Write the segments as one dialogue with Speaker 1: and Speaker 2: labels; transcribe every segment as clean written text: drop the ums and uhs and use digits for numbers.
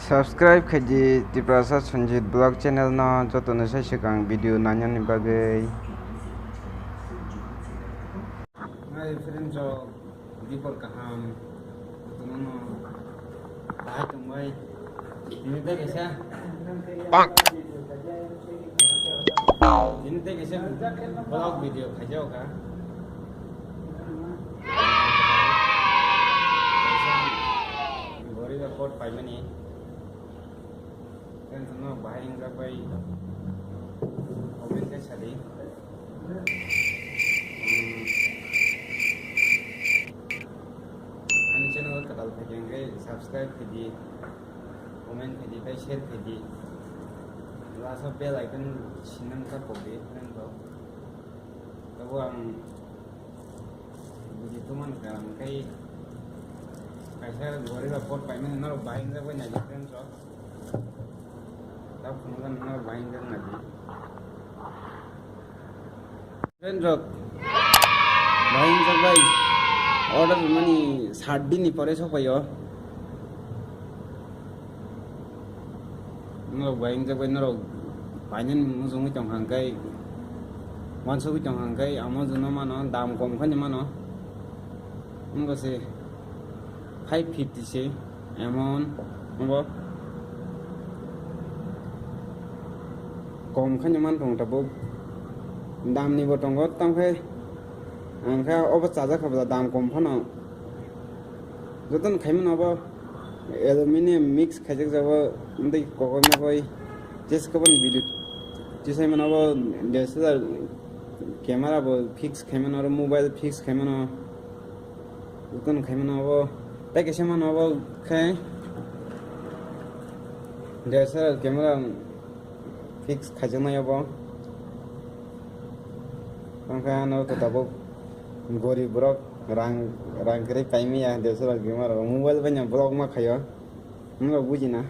Speaker 1: Subscribe kaji di proses Sanjit blog channel no joto na saya sekarang video nanya nih bagai. Hai friend jo di perkaham itu nono tahu tumbai ini teh kisah bang ini teh kisah blog video kajau kah gori report pai mani kan semua bahing sampai komen ke sadi ani channel kadal phajenge subscribe kiji comment kiji kai share kiji lasa bell icon sinam ka pobe kan to tahu ang begitu man kan kai kaisa gori report pai mani naro bahing sampai nyaji kan so tao không cần nó vay cái này lên rồi vay cho vay order money 7 दिन পরে সব পাইও nó vay cho vay nó vay nhân মুজুং trong hàng cây món số trong hàng cây Amazon nó nó দাম কম খানি mà nó không có gì 550 sih amount không kom khanya man thong tabu dam ni botong got tam khe ang kha oba chaja khabla dam kom phano joton khaiman oba aluminium mix khajak jaba ndai kokoi ma koi jes kaban video jisai man oba DSLR camera bo fix khaiman or mobile fix khaiman joton khaiman oba package man oba khai DSLR camera fix khajana ya bo angka no to tabo gori brok rang kre paimi ya desra gemar mobile banya brok ma khayo ngo bujina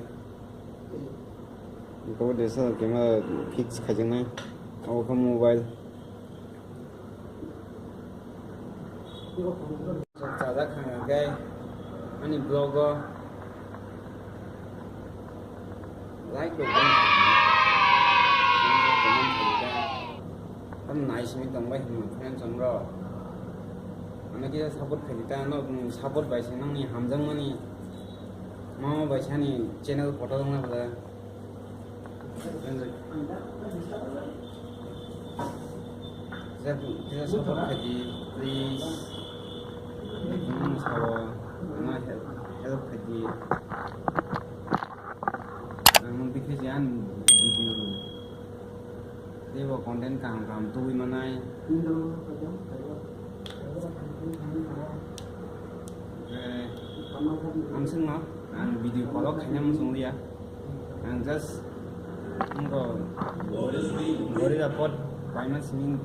Speaker 1: ko desra gemar fix khajana au ko mobile sada khanga gai ani blogger like to 나이 심이 동바이 그냥 정로 아나게 사봇 페리타 너 사봇 바이시낭니 함정머니 마마 바이샤니 채널 포토 동나 보다 제가 사봇 페리 please 사워 나 헬p 페리 나는 비키지 안 비디오 Dewa konten kang tui manai ang sing no ang video kolok hanya musung dia ang just engko gori report paima sing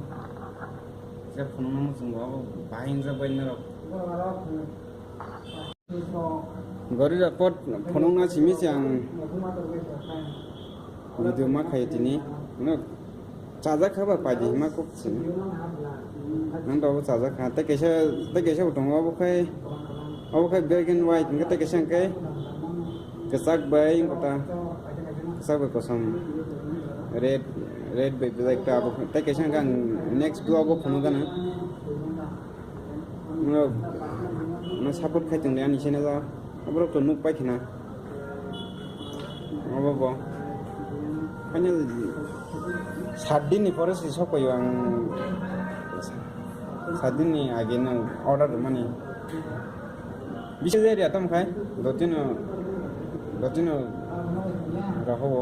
Speaker 1: siap punung musung gua bahin sa bener gori report punung na simi siang video ma khai tini no चाजा खबर पाजी हिमा को छिन नन तो चाजा खा ते कैसे उठों अब खै ब्लैक एंड व्हाइट इनके ते कैसे के कसाक बाय इनकोटा सब कसम रेड बाय ब्लैक टा अब ते कैसे का नेक्स्ट ब्लॉग को फोन गना न सपोर्ट खाइथिं ले आनि चैनल अब तो नुक पाइखिना अब फाइनल 7 दिन পরে সব কইও আং 7 दिन আগে না অর্ডার মানে বিশেষ এরিয়া তম খাই দতিন রাখব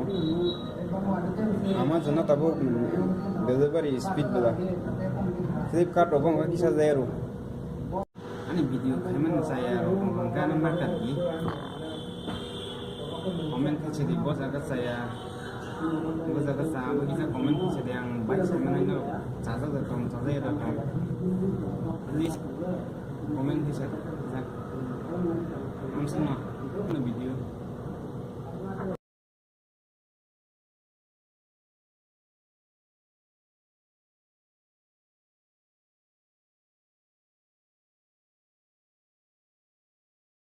Speaker 1: আমার জন্য তব ডেলিভারি স্পিড বলা ফ্লিপকার্ট ওবং কিসা যায় আর ani video খাইমান saya kan market ki komen kace di bos agak saya Bisa kesama kita komen sedang baik sama nino caca datang caca ya datang please komen bisa langsung video